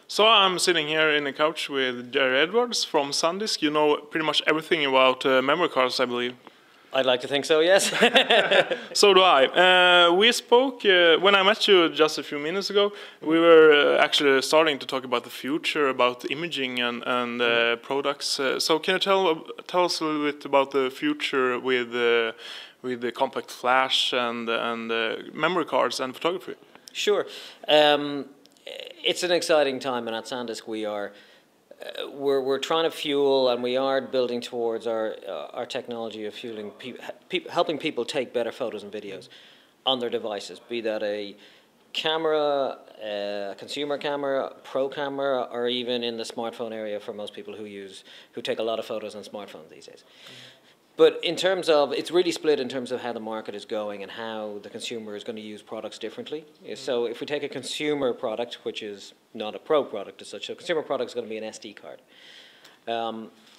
So I'm sitting here in a couch with Gerry Edwards from SanDisk. You know pretty much everything about memory cards, I believe. I'd like to think so, yes. So do I. We spoke, when I met you just a few minutes ago, we were actually starting to talk about the future, about imaging and products. So can you tell us a little bit about the future with the compact flash and memory cards and photography? Sure. It's an exciting time, and at SanDisk we're trying to fuel, and we are building towards our technology of fueling helping people take better photos and videos on their devices, be that a camera, a consumer camera, pro camera, or even in the smartphone area for most people who take a lot of photos on smartphones these days. But in terms of, it's really split in terms of how the market is going and how the consumer is going to use products differently. So if we take a consumer product, which is not a pro product as such, so a consumer product is going to be an SD card.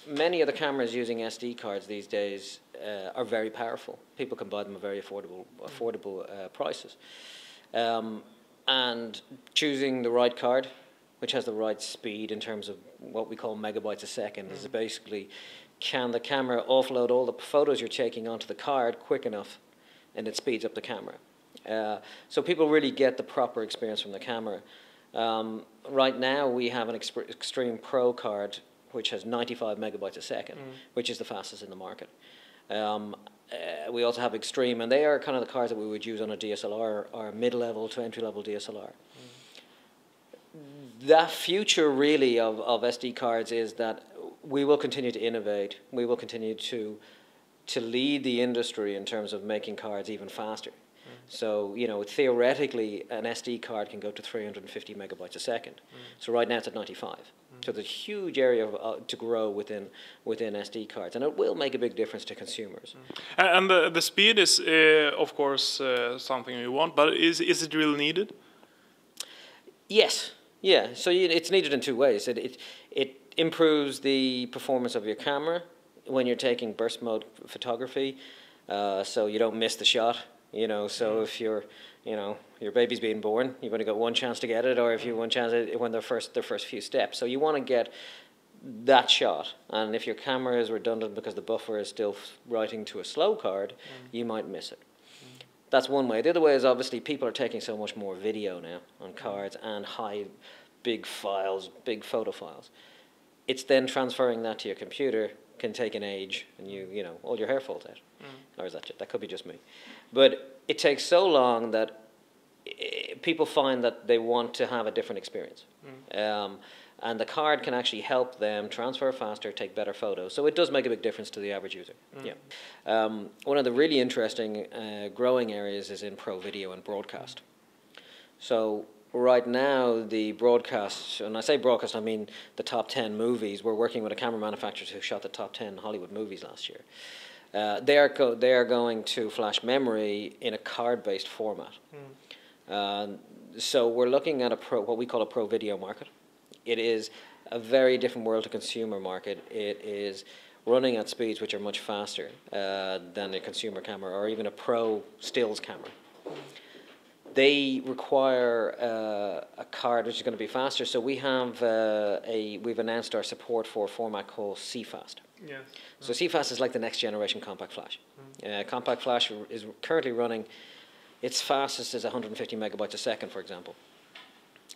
Many of the cameras using SD cards these days are very powerful. People can buy them at very affordable prices. And choosing the right card, which has the right speed in terms of what we call megabytes a second, is basically, can the camera offload all the photos you're taking onto the card quick enough, and it speeds up the camera. So people really get the proper experience from the camera. Right now we have an Extreme Pro card which has 95 megabytes a second, which is the fastest in the market. We also have Extreme, and they are kind of the cards that we would use on a DSLR or mid-level to entry-level DSLR. The future really of SD cards is that we will continue to innovate. We will continue to lead the industry in terms of making cards even faster. So, you know, theoretically, an SD card can go to 350 megabytes a second. So right now it's at 95. So there's a huge area to grow within SD cards, and it will make a big difference to consumers. And the speed is, of course, something you want, but is it really needed? Yes. Yeah. So it's needed in two ways. It improves the performance of your camera when you're taking burst mode photography, so you don't miss the shot. You know, so if your baby's being born, you've only got one chance to get it, or if you one chance when their first few steps. So you want to get that shot, and if your camera is redundant because the buffer is still writing to a slow card, you might miss it. That's one way. The other way is obviously people are taking so much more video now on cards and big files, big photo files. It's then transferring that to your computer can take an age, and you know all your hair falls out, or is that could be just me, but it takes so long that people find that they want to have a different experience, and the card can actually help them transfer faster, take better photos. So it does make a big difference to the average user. One of the really interesting growing areas is in pro video and broadcast. So right now, the broadcast, and I say broadcast, I mean the top 10 movies. We're working with a camera manufacturer who shot the top 10 Hollywood movies last year. They are going to flash memory in a card-based format. So we're looking at what we call a pro video market. It is a very different world to consumer market. It is running at speeds which are much faster than a consumer camera or even a pro stills camera. They require a card which is going to be faster. So we have we've announced our support for a format called CFast. Yes. So CFast is like the next generation compact flash. Compact flash is currently running, its fastest is 150 megabytes a second, for example.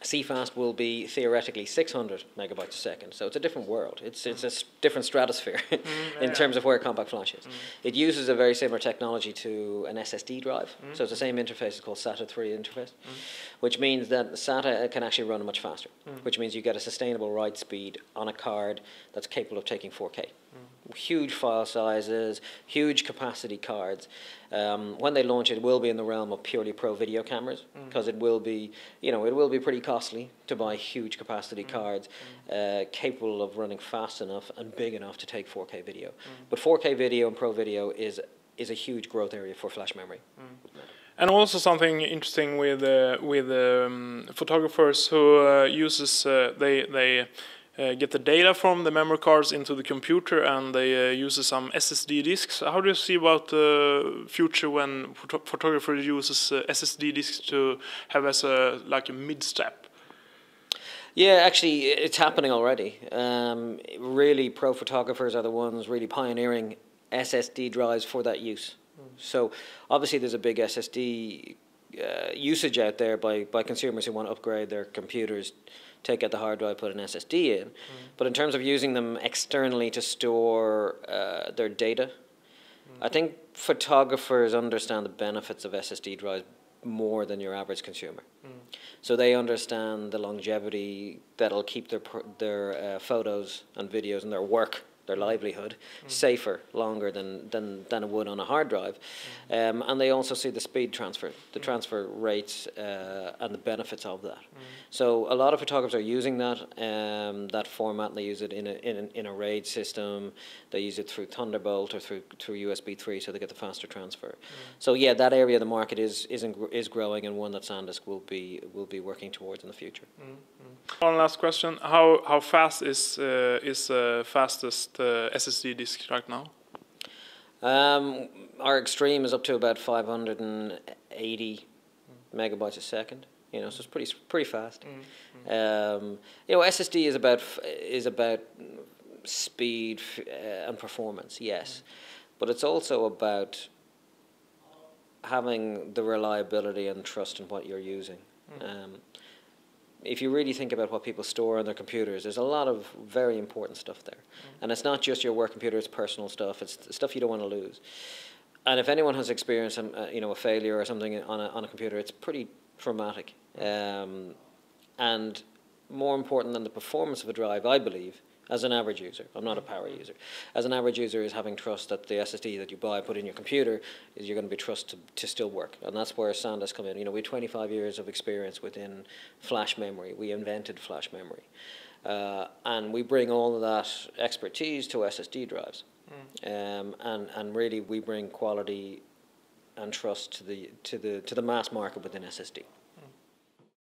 CFast will be theoretically 600 megabytes a second, so it's a different world. It's a different stratosphere in terms of where compact flash is. It uses a very similar technology to an SSD drive, so it's the same interface. It's called SATA 3 interface, which means that SATA can actually run much faster, which means you get a sustainable write speed on a card that's capable of taking 4K. Huge file sizes, huge capacity cards. When they launch it will be in the realm of purely pro video cameras, because it will be, you know, it will be pretty costly to buy huge capacity cards capable of running fast enough and big enough to take 4K video. But 4K video and pro video is a huge growth area for flash memory. And also something interesting with photographers who uses they get the data from the memory cards into the computer, and they use some SSD disks. How do you see about the future when photographer uses SSD disks to have as a mid step? Yeah, actually, it's happening already. Really, pro photographers are the ones really pioneering SSD drives for that use. So obviously, there's a big SSD usage out there by consumers who want to upgrade their computers, take out the hard drive, put an SSD in. But in terms of using them externally to store their data, I think photographers understand the benefits of SSD drives more than your average consumer. So they understand the longevity that'll keep their photos and videos and their work, their livelihood, safer longer than it would on a hard drive. And they also see the speed transfer, the transfer rates, and the benefits of that. So a lot of photographers are using that format, and they use it in a RAID system. They use it through Thunderbolt or through USB 3, so they get the faster transfer. So yeah, that area of the market is growing, and one that SanDisk will be working towards in the future. One last question: How fast is fastest SSD disk right now? Our extreme is up to about 580 megabytes a second. You know, so it's pretty fast. You know, SSD is about speed and performance, yes, but it's also about having the reliability and trust in what you're using. If you really think about what people store on their computers, there's a lot of very important stuff there. And it's not just your work computer, it's personal stuff. It's stuff you don't want to lose. And if anyone has experienced you know, a failure or something on a computer, it's pretty traumatic. And more important than the performance of a drive, I believe, as an average user, I'm not a power user, as an average user is having trust that the SSD that you buy, put in your computer, is you're going to be trusted to still work. And that's where SanDisk come in. You know, we have 25 years of experience within flash memory. We invented flash memory. And we bring all of that expertise to SSD drives. And really we bring quality and trust to the mass market within SSD.